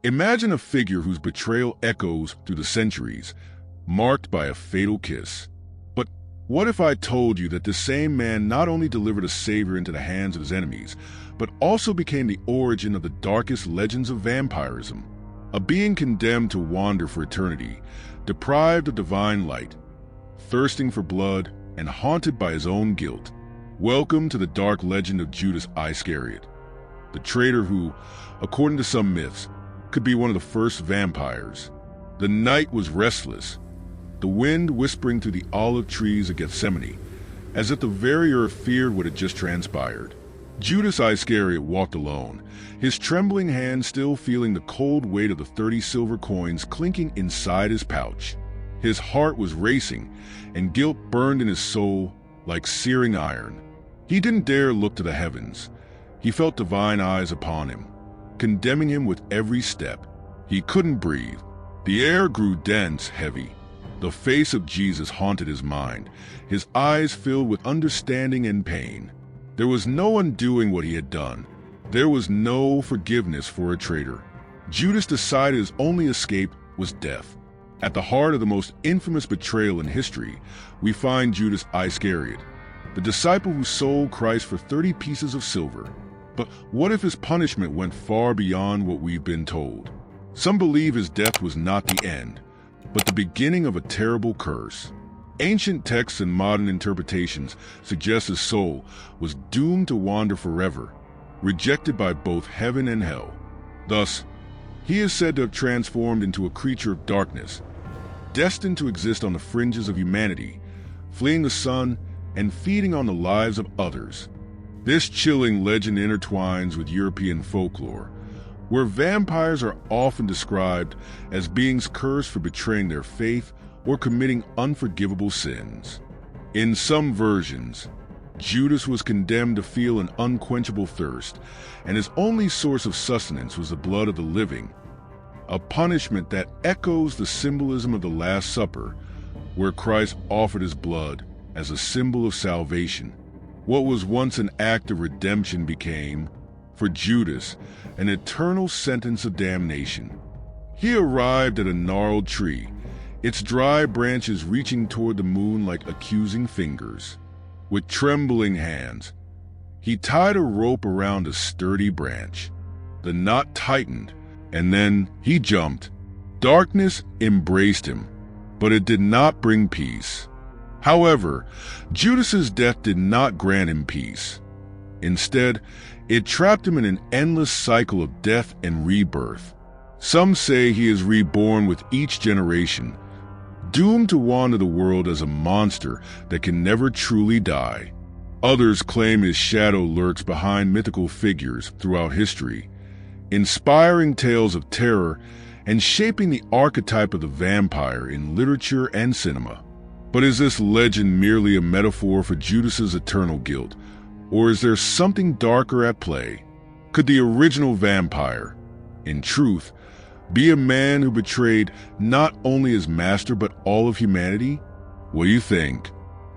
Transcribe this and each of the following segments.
Imagine a figure whose betrayal echoes through the centuries, marked by a fatal kiss. But what if I told you that this same man not only delivered a savior into the hands of his enemies, but also became the origin of the darkest legends of vampirism? A being condemned to wander for eternity, deprived of divine light, thirsting for blood, and haunted by his own guilt. Welcome to the dark legend of Judas Iscariot, the traitor who, according to some myths, could be one of the first vampires. The night was restless, the wind whispering through the olive trees of Gethsemane, as if the very earth feared what had just transpired. Judas Iscariot walked alone, his trembling hand still feeling the cold weight of the 30 silver coins clinking inside his pouch. His heart was racing, and guilt burned in his soul like searing iron. He didn't dare look to the heavens. He felt divine eyes upon him, condemning him with every step. He couldn't breathe. The air grew dense, heavy. The face of Jesus haunted his mind, his eyes filled with understanding and pain. There was no undoing what he had done. There was no forgiveness for a traitor. Judas decided his only escape was death. At the heart of the most infamous betrayal in history, we find Judas Iscariot, the disciple who sold Christ for 30 pieces of silver. But what if his punishment went far beyond what we've been told? Some believe his death was not the end, but the beginning of a terrible curse. Ancient texts and modern interpretations suggest his soul was doomed to wander forever, rejected by both heaven and hell. Thus, he is said to have transformed into a creature of darkness, destined to exist on the fringes of humanity, fleeing the sun and feeding on the lives of others. This chilling legend intertwines with European folklore, where vampires are often described as beings cursed for betraying their faith or committing unforgivable sins. In some versions, Judas was condemned to feel an unquenchable thirst, and his only source of sustenance was the blood of the living, a punishment that echoes the symbolism of the Last Supper, where Christ offered his blood as a symbol of salvation. What was once an act of redemption became, for Judas, an eternal sentence of damnation. He arrived at a gnarled tree, its dry branches reaching toward the moon like accusing fingers. With trembling hands, he tied a rope around a sturdy branch. The knot tightened, and then he jumped. Darkness embraced him, but it did not bring peace. However, Judas's death did not grant him peace. Instead, it trapped him in an endless cycle of death and rebirth. Some say he is reborn with each generation, doomed to wander the world as a monster that can never truly die. Others claim his shadow lurks behind mythical figures throughout history, inspiring tales of terror and shaping the archetype of the vampire in literature and cinema. But is this legend merely a metaphor for Judas's eternal guilt, or is there something darker at play? Could the original vampire, in truth, be a man who betrayed not only his master but all of humanity? What do you think?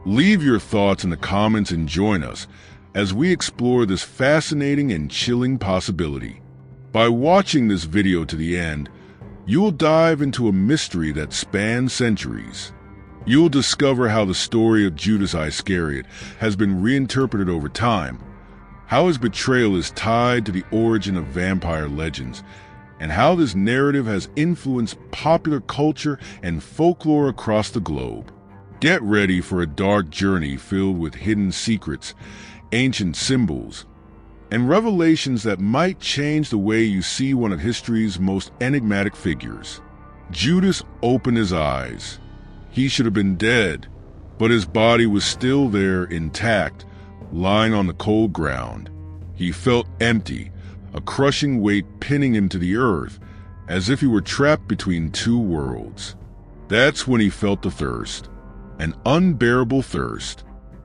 Leave your thoughts in the comments and join us as we explore this fascinating and chilling possibility. By watching this video to the end, you'll dive into a mystery that spans centuries. You'll discover how the story of Judas Iscariot has been reinterpreted over time, how his betrayal is tied to the origin of vampire legends, and how this narrative has influenced popular culture and folklore across the globe. Get ready for a dark journey filled with hidden secrets, ancient symbols, and revelations that might change the way you see one of history's most enigmatic figures. Judas opened his eyes. He should have been dead, but his body was still there intact, lying on the cold ground. He felt empty, a crushing weight pinning him to the earth, as if he were trapped between two worlds. That's when he felt the thirst, an unbearable thirst.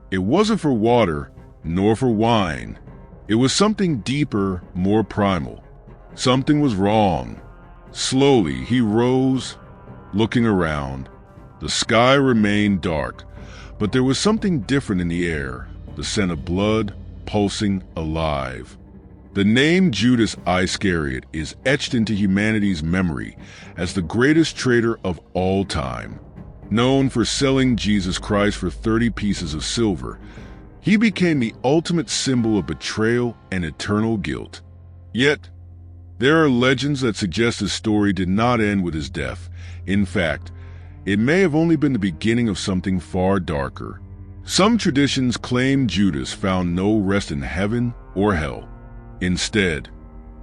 It wasn't for water, nor for wine. It was something deeper, more primal. Something was wrong. Slowly, he rose, looking around. The sky remained dark, but there was something different in the air, the scent of blood, pulsing, alive. The name Judas Iscariot is etched into humanity's memory as the greatest traitor of all time. Known for selling Jesus Christ for 30 pieces of silver, he became the ultimate symbol of betrayal and eternal guilt. Yet, there are legends that suggest his story did not end with his death. In fact, it may have only been the beginning of something far darker. Some traditions claim Judas found no rest in heaven or hell. Instead,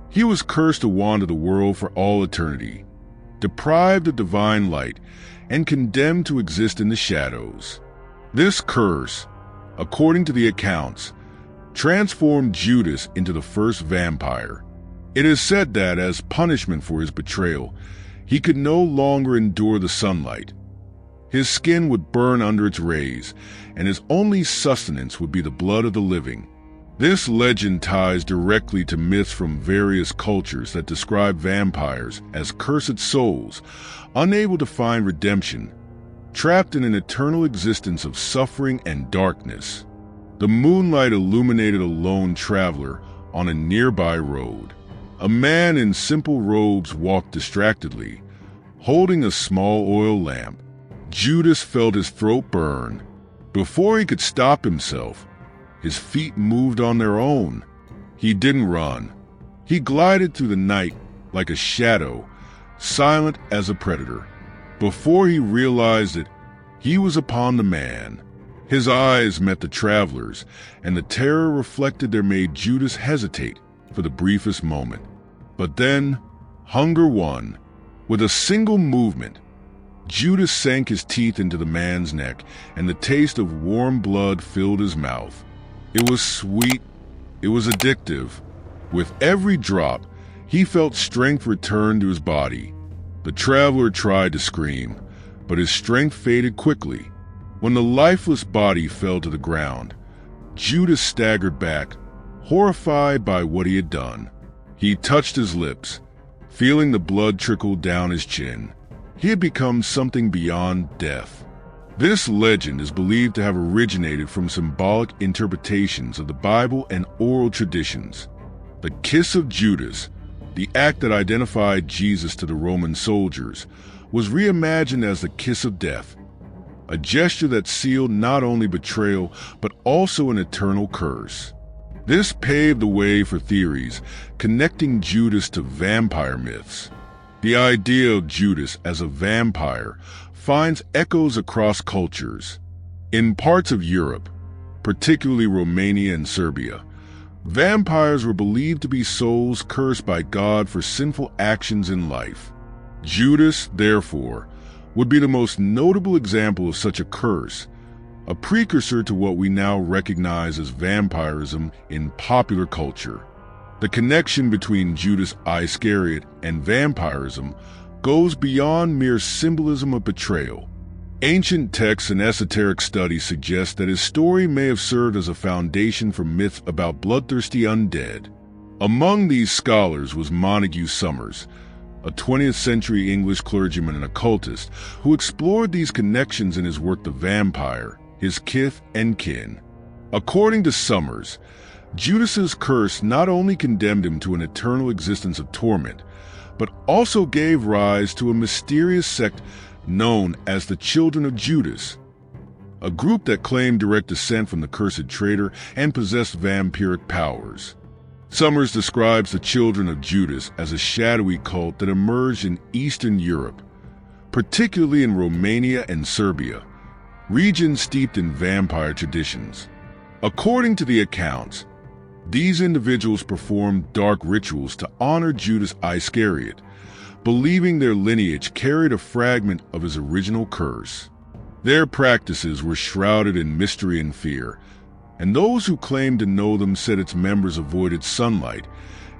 he was cursed to wander the world for all eternity, deprived of divine light, and condemned to exist in the shadows. This curse, according to the accounts, transformed Judas into the first vampire. It is said that, as punishment for his betrayal, he could no longer endure the sunlight. His skin would burn under its rays, and his only sustenance would be the blood of the living. This legend ties directly to myths from various cultures that describe vampires as cursed souls, unable to find redemption, trapped in an eternal existence of suffering and darkness. The moonlight illuminated a lone traveler on a nearby road. A man in simple robes walked distractedly, holding a small oil lamp. Judas felt his throat burn. Before he could stop himself, his feet moved on their own. He didn't run. He glided through the night like a shadow, silent as a predator. Before he realized it, he was upon the man. His eyes met the travelers, and the terror reflected there made Judas hesitate for the briefest moment. But then, hunger won. With a single movement, Judas sank his teeth into the man's neck, and the taste of warm blood filled his mouth. It was sweet. It was addictive. With every drop, he felt strength return to his body. The traveler tried to scream, but his strength faded quickly. When the lifeless body fell to the ground, Judas staggered back, horrified by what he had done. He touched his lips, feeling the blood trickle down his chin. He had become something beyond death. This legend is believed to have originated from symbolic interpretations of the Bible and oral traditions. The kiss of Judas, the act that identified Jesus to the Roman soldiers, was reimagined as the kiss of death, a gesture that sealed not only betrayal but also an eternal curse. This paved the way for theories connecting Judas to vampire myths. The idea of Judas as a vampire finds echoes across cultures. In parts of Europe, particularly Romania and Serbia, vampires were believed to be souls cursed by God for sinful actions in life. Judas, therefore, would be the most notable example of such a curse, a precursor to what we now recognize as vampirism in popular culture. The connection between Judas Iscariot and vampirism goes beyond mere symbolism of betrayal. Ancient texts and esoteric studies suggest that his story may have served as a foundation for myths about bloodthirsty undead. Among these scholars was Montague Summers, a 20th century English clergyman and occultist who explored these connections in his work The Vampire, His Kith and Kin. According to Summers, Judas's curse not only condemned him to an eternal existence of torment, but also gave rise to a mysterious sect known as the Children of Judas, a group that claimed direct descent from the cursed traitor and possessed vampiric powers. Summers describes the Children of Judas as a shadowy cult that emerged in Eastern Europe, particularly in Romania and Serbia, regions steeped in vampire traditions. According to the accounts, these individuals performed dark rituals to honor Judas Iscariot, believing their lineage carried a fragment of his original curse. Their practices were shrouded in mystery and fear, and those who claimed to know them said its members avoided sunlight,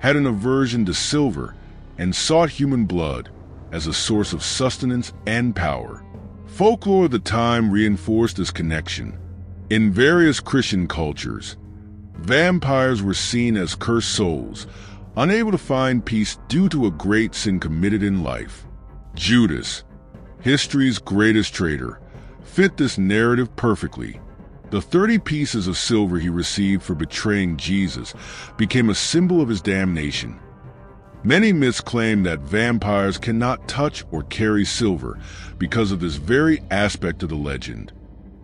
had an aversion to silver, and sought human blood as a source of sustenance and power. Folklore of the time reinforced this connection. In various Christian cultures, vampires were seen as cursed souls, unable to find peace due to a great sin committed in life. Judas, history's greatest traitor, fit this narrative perfectly. The 30 pieces of silver he received for betraying Jesus became a symbol of his damnation. Many myths claim that vampires cannot touch or carry silver because of this very aspect of the legend.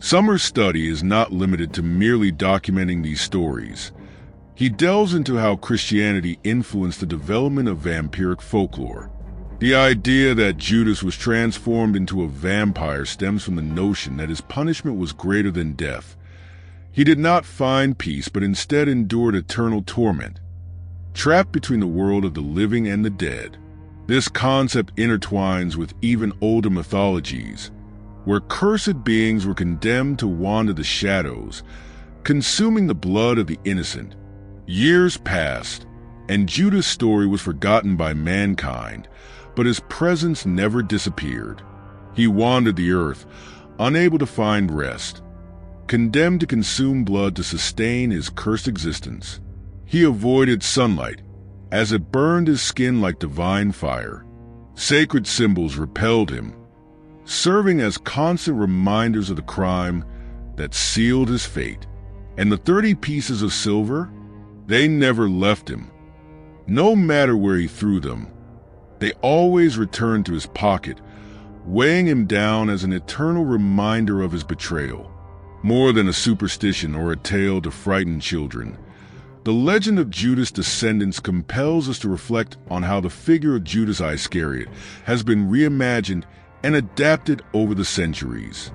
Summer's study is not limited to merely documenting these stories. He delves into how Christianity influenced the development of vampiric folklore. The idea that Judas was transformed into a vampire stems from the notion that his punishment was greater than death. He did not find peace, but instead endured eternal torment, trapped between the world of the living and the dead. This concept intertwines with even older mythologies, where cursed beings were condemned to wander the shadows, consuming the blood of the innocent. Years passed, and Judas' story was forgotten by mankind, but his presence never disappeared. He wandered the earth, unable to find rest, condemned to consume blood to sustain his cursed existence. He avoided sunlight, as it burned his skin like divine fire. Sacred symbols repelled him, serving as constant reminders of the crime that sealed his fate. And the 30 pieces of silver? They never left him. No matter where he threw them, they always returned to his pocket, weighing him down as an eternal reminder of his betrayal. More than a superstition or a tale to frighten children, the legend of Judas' descendants compels us to reflect on how the figure of Judas Iscariot has been reimagined and adapted over the centuries.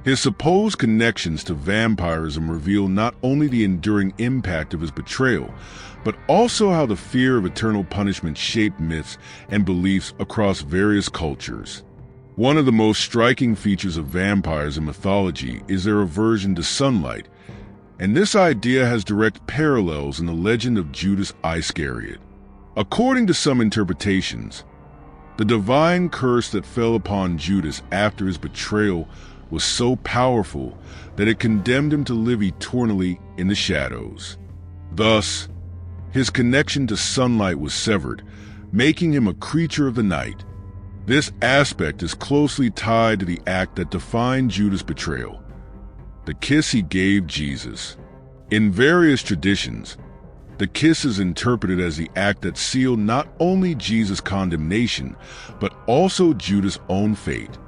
His supposed connections to vampirism reveal not only the enduring impact of his betrayal, but also how the fear of eternal punishment shaped myths and beliefs across various cultures. One of the most striking features of vampires in mythology is their aversion to sunlight, and this idea has direct parallels in the legend of Judas Iscariot. According to some interpretations, the divine curse that fell upon Judas after his betrayal was so powerful that it condemned him to live eternally in the shadows. Thus, his connection to sunlight was severed, making him a creature of the night. This aspect is closely tied to the act that defined Judas' betrayal, the kiss he gave Jesus. In various traditions, the kiss is interpreted as the act that sealed not only Jesus' condemnation, but also Judas' own fate.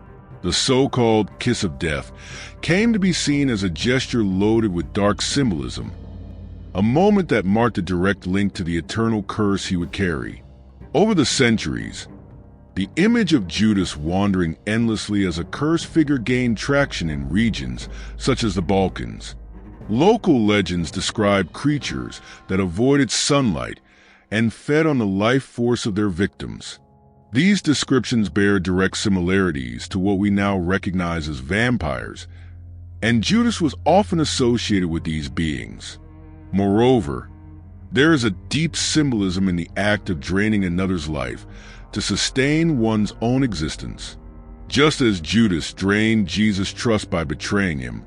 The so-called kiss of death came to be seen as a gesture loaded with dark symbolism, a moment that marked a direct link to the eternal curse he would carry. Over the centuries, the image of Judas wandering endlessly as a cursed figure gained traction in regions such as the Balkans. Local legends describe creatures that avoided sunlight and fed on the life force of their victims. These descriptions bear direct similarities to what we now recognize as vampires, and Judas was often associated with these beings. Moreover, there is a deep symbolism in the act of draining another's life to sustain one's own existence. Just as Judas drained Jesus' trust by betraying him,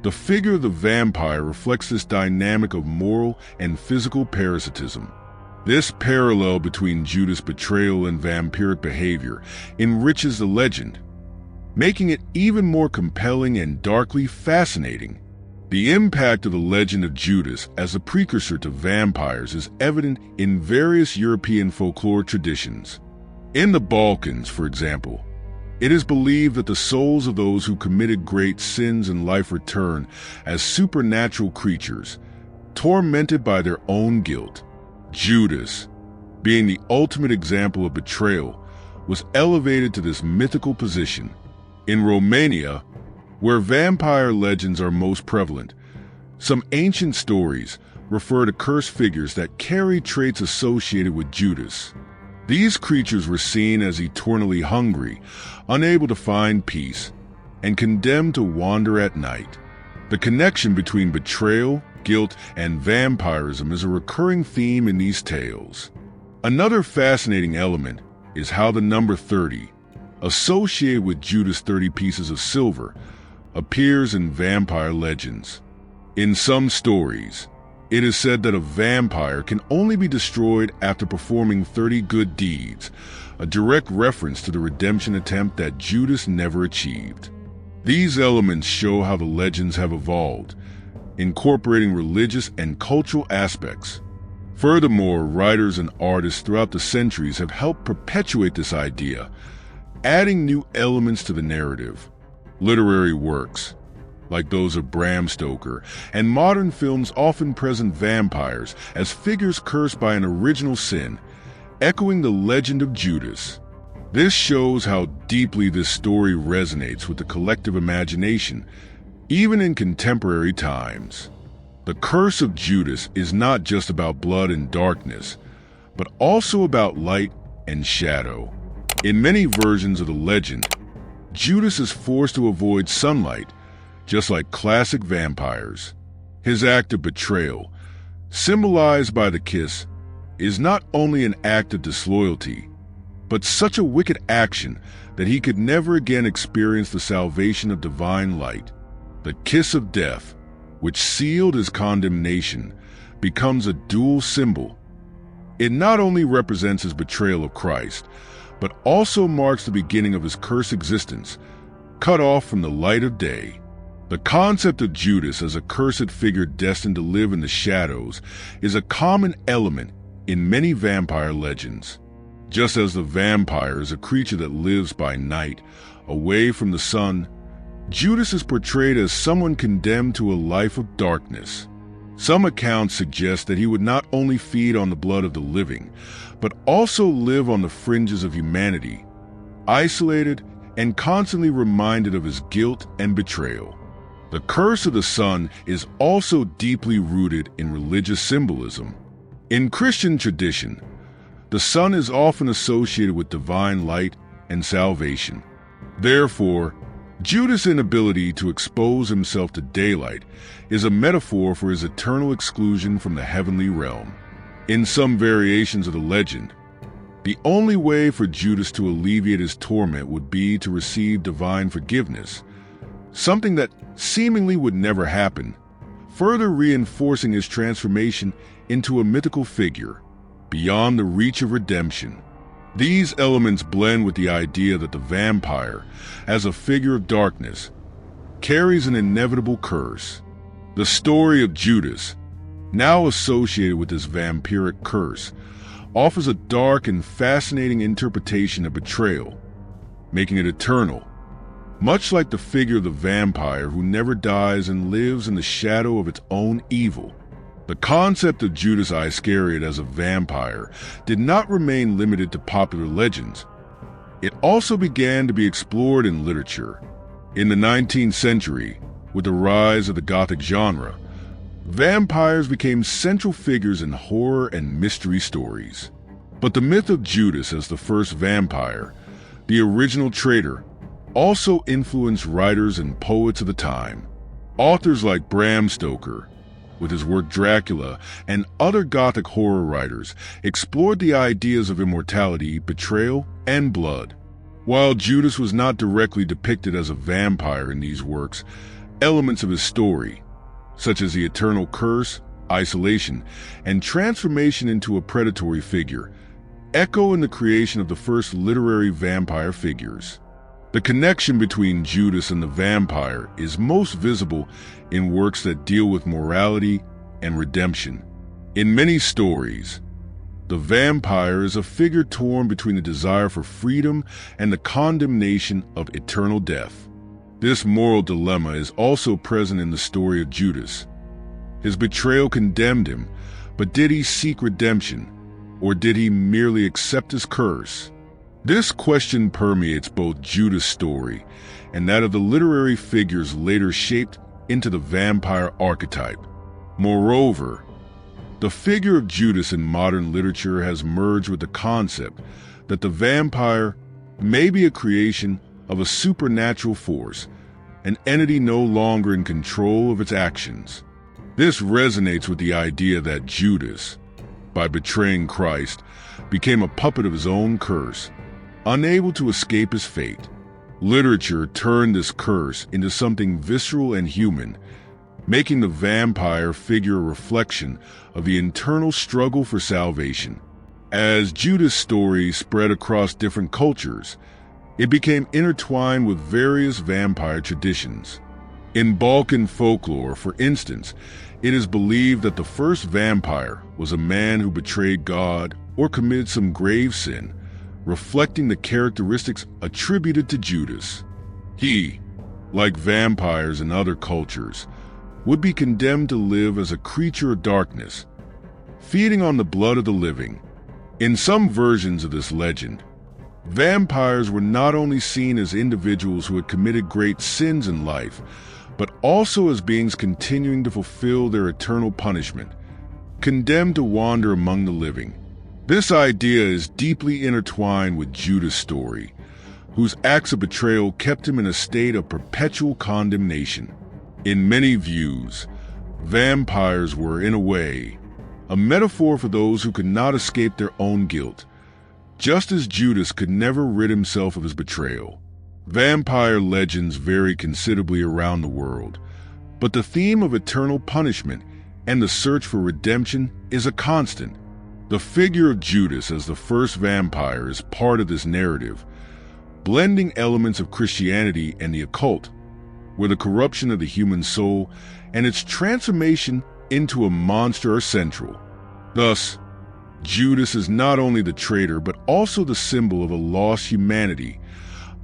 the figure of the vampire reflects this dynamic of moral and physical parasitism. This parallel between Judas' betrayal and vampiric behavior enriches the legend, making it even more compelling and darkly fascinating. The impact of the legend of Judas as a precursor to vampires is evident in various European folklore traditions. In the Balkans, for example, it is believed that the souls of those who committed great sins in life return as supernatural creatures, tormented by their own guilt. Judas, being the ultimate example of betrayal, was elevated to this mythical position. In Romania, where vampire legends are most prevalent, some ancient stories refer to cursed figures that carry traits associated with Judas. These creatures were seen as eternally hungry, unable to find peace, and condemned to wander at night. The connection between betrayal, guilt, and vampirism is a recurring theme in these tales. Another fascinating element is how the number 30, associated with Judas' 30 pieces of silver, appears in vampire legends. In some stories, it is said that a vampire can only be destroyed after performing 30 good deeds, a direct reference to the redemption attempt that Judas never achieved. These elements show how the legends have evolved, incorporating religious and cultural aspects. Furthermore, writers and artists throughout the centuries have helped perpetuate this idea, adding new elements to the narrative. Literary works, like those of Bram Stoker, and modern films often present vampires as figures cursed by an original sin, echoing the legend of Judas. This shows how deeply this story resonates with the collective imagination, even in contemporary times. The curse of Judas is not just about blood and darkness, but also about light and shadow. In many versions of the legend, Judas is forced to avoid sunlight, just like classic vampires. His act of betrayal, symbolized by the kiss, is not only an act of disloyalty, but such a wicked action that he could never again experience the salvation of divine light. The kiss of death, which sealed his condemnation, becomes a dual symbol. It not only represents his betrayal of Christ, but also marks the beginning of his cursed existence, cut off from the light of day. The concept of Judas as a cursed figure destined to live in the shadows is a common element in many vampire legends. Just as the vampire is a creature that lives by night, away from the sun, Judas is portrayed as someone condemned to a life of darkness. Some accounts suggest that he would not only feed on the blood of the living, but also live on the fringes of humanity, isolated and constantly reminded of his guilt and betrayal. The curse of the sun is also deeply rooted in religious symbolism. In Christian tradition, the sun is often associated with divine light and salvation. Therefore, Judas' inability to expose himself to daylight is a metaphor for his eternal exclusion from the heavenly realm. In some variations of the legend, the only way for Judas to alleviate his torment would be to receive divine forgiveness, something that seemingly would never happen, further reinforcing his transformation into a mythical figure, beyond the reach of redemption. These elements blend with the idea that the vampire, as a figure of darkness, carries an inevitable curse. The story of Judas, now associated with this vampiric curse, offers a dark and fascinating interpretation of betrayal, making it eternal, much like the figure of the vampire who never dies and lives in the shadow of its own evil. The concept of Judas Iscariot as a vampire did not remain limited to popular legends. It also began to be explored in literature. In the 19th century, with the rise of the Gothic genre, vampires became central figures in horror and mystery stories. But the myth of Judas as the first vampire, the original traitor, also influenced writers and poets of the time. Authors like Bram Stoker, with his work Dracula, and other Gothic horror writers explored the ideas of immortality, betrayal, and blood. While Judas was not directly depicted as a vampire in these works, elements of his story, such as the eternal curse, isolation, and transformation into a predatory figure, echo in the creation of the first literary vampire figures. The connection between Judas and the vampire is most visible in works that deal with morality and redemption. In many stories, the vampire is a figure torn between the desire for freedom and the condemnation of eternal death. This moral dilemma is also present in the story of Judas. His betrayal condemned him, but did he seek redemption, or did he merely accept his curse? This question permeates both Judas' story and that of the literary figures later shaped into the vampire archetype. Moreover, the figure of Judas in modern literature has merged with the concept that the vampire may be a creation of a supernatural force, an entity no longer in control of its actions. This resonates with the idea that Judas, by betraying Christ, became a puppet of his own curse, unable to escape his fate. Literature turned this curse into something visceral and human, making the vampire figure a reflection of the internal struggle for salvation. As Judas' story spread across different cultures, it became intertwined with various vampire traditions. In Balkan folklore, for instance, it is believed that the first vampire was a man who betrayed God or committed some grave sin, reflecting the characteristics attributed to Judas. He, like vampires in other cultures, would be condemned to live as a creature of darkness, feeding on the blood of the living. In some versions of this legend, vampires were not only seen as individuals who had committed great sins in life, but also as beings continuing to fulfill their eternal punishment, condemned to wander among the living. This idea is deeply intertwined with Judas' story, whose acts of betrayal kept him in a state of perpetual condemnation. In many views, vampires were, in a way, a metaphor for those who could not escape their own guilt, just as Judas could never rid himself of his betrayal. Vampire legends vary considerably around the world, but the theme of eternal punishment and the search for redemption is a constant. The figure of Judas as the first vampire is part of this narrative, blending elements of Christianity and the occult, where the corruption of the human soul and its transformation into a monster are central. Thus, Judas is not only the traitor but also the symbol of a lost humanity,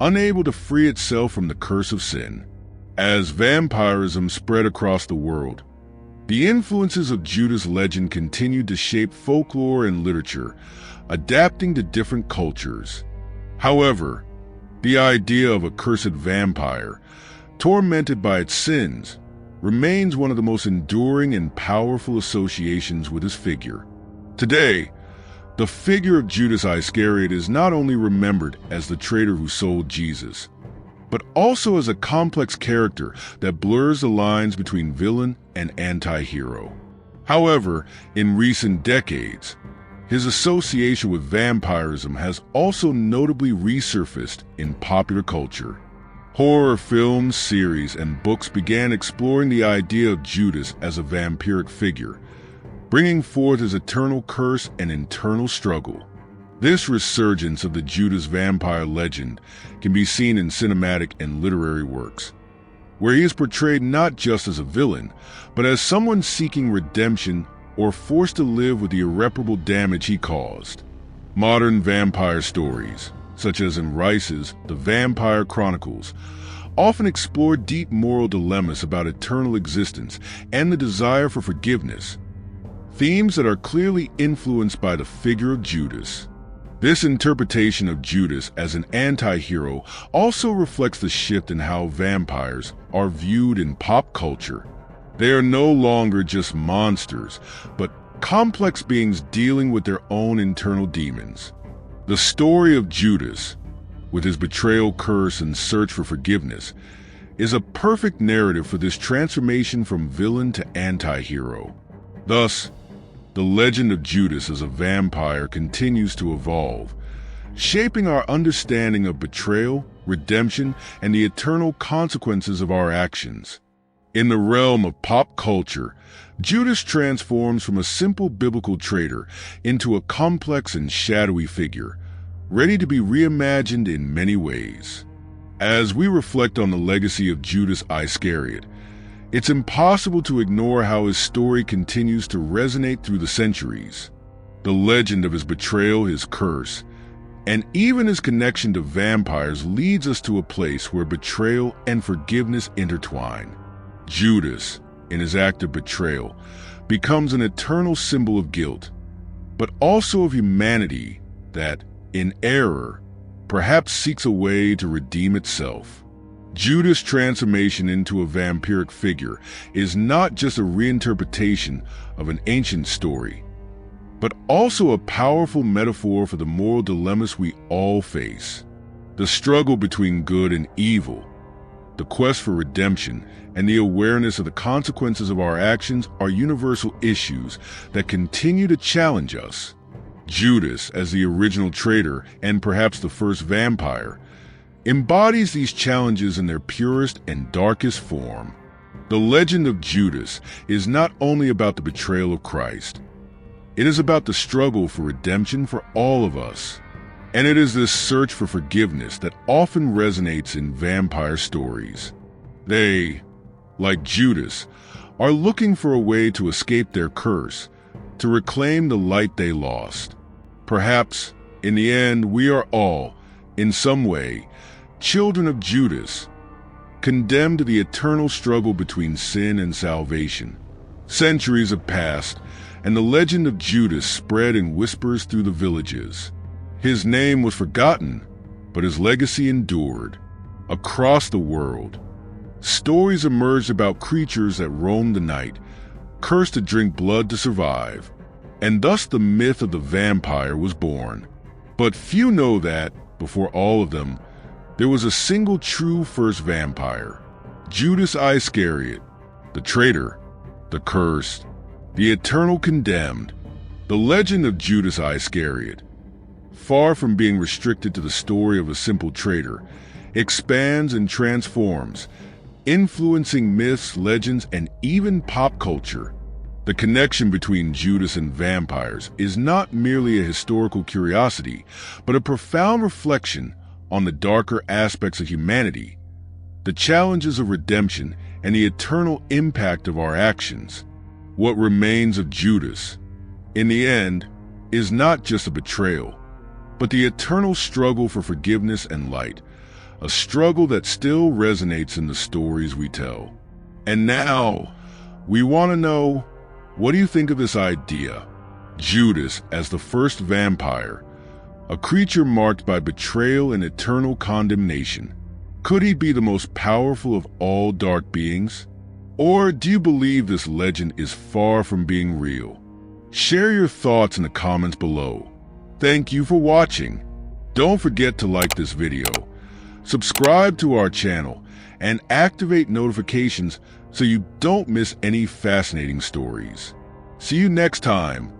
unable to free itself from the curse of sin. As vampirism spread across the world, the influences of Judas' legend continued to shape folklore and literature, adapting to different cultures. However, the idea of a cursed vampire, tormented by its sins, remains one of the most enduring and powerful associations with his figure. Today, the figure of Judas Iscariot is not only remembered as the traitor who sold Jesus, but also as a complex character that blurs the lines between villain and anti-hero. However, in recent decades, his association with vampirism has also notably resurfaced in popular culture. Horror films, series, and books began exploring the idea of Judas as a vampiric figure, bringing forth his eternal curse and internal struggle. This resurgence of the Judas vampire legend can be seen in cinematic and literary works, where he is portrayed not just as a villain, but as someone seeking redemption or forced to live with the irreparable damage he caused. Modern vampire stories, such as in Rice's The Vampire Chronicles, often explore deep moral dilemmas about eternal existence and the desire for forgiveness, themes that are clearly influenced by the figure of Judas. This interpretation of Judas as an anti-hero also reflects the shift in how vampires are viewed in pop culture. They are no longer just monsters, but complex beings dealing with their own internal demons. The story of Judas, with his betrayal, curse, and search for forgiveness, is a perfect narrative for this transformation from villain to anti-hero. Thus, the legend of Judas as a vampire continues to evolve, shaping our understanding of betrayal, redemption, and the eternal consequences of our actions. In the realm of pop culture, Judas transforms from a simple biblical traitor into a complex and shadowy figure, ready to be reimagined in many ways. As we reflect on the legacy of Judas Iscariot, it's impossible to ignore how his story continues to resonate through the centuries. The legend of his betrayal, his curse, and even his connection to vampires leads us to a place where betrayal and forgiveness intertwine. Judas, in his act of betrayal, becomes an eternal symbol of guilt, but also of humanity that, in error, perhaps seeks a way to redeem itself. Judas' transformation into a vampiric figure is not just a reinterpretation of an ancient story, but also a powerful metaphor for the moral dilemmas we all face. The struggle between good and evil, the quest for redemption, and the awareness of the consequences of our actions are universal issues that continue to challenge us. Judas, as the original traitor and perhaps the first vampire, embodies these challenges in their purest and darkest form. The legend of Judas is not only about the betrayal of Christ. It is about the struggle for redemption for all of us. And it is this search for forgiveness that often resonates in vampire stories. They like Judas, are looking for a way to escape their curse, to reclaim the light they lost. Perhaps, in the end, we are all, in some way, children of Judas, condemned to the eternal struggle between sin and salvation. Centuries have passed, and the legend of Judas spread in whispers through the villages. His name was forgotten, but his legacy endured. Across the world, stories emerged about creatures that roamed the night, cursed to drink blood to survive, and thus the myth of the vampire was born. But few know that, before all of them, there was a single true first vampire, Judas Iscariot, the traitor, the cursed, the eternal condemned. The legend of Judas Iscariot, far from being restricted to the story of a simple traitor, expands and transforms, influencing myths, legends, and even pop culture. The connection between Judas and vampires is not merely a historical curiosity, but a profound reflection on the darker aspects of humanity, the challenges of redemption, and the eternal impact of our actions. What remains of Judas, in the end, is not just a betrayal, but the eternal struggle for forgiveness and light, a struggle that still resonates in the stories we tell. And now, we want to know, what do you think of this idea? Judas as the first vampire, a creature marked by betrayal and eternal condemnation. Could he be the most powerful of all dark beings? Or do you believe this legend is far from being real? Share your thoughts in the comments below. Thank you for watching. Don't forget to like this video, subscribe to our channel, and activate notifications so you don't miss any fascinating stories. See you next time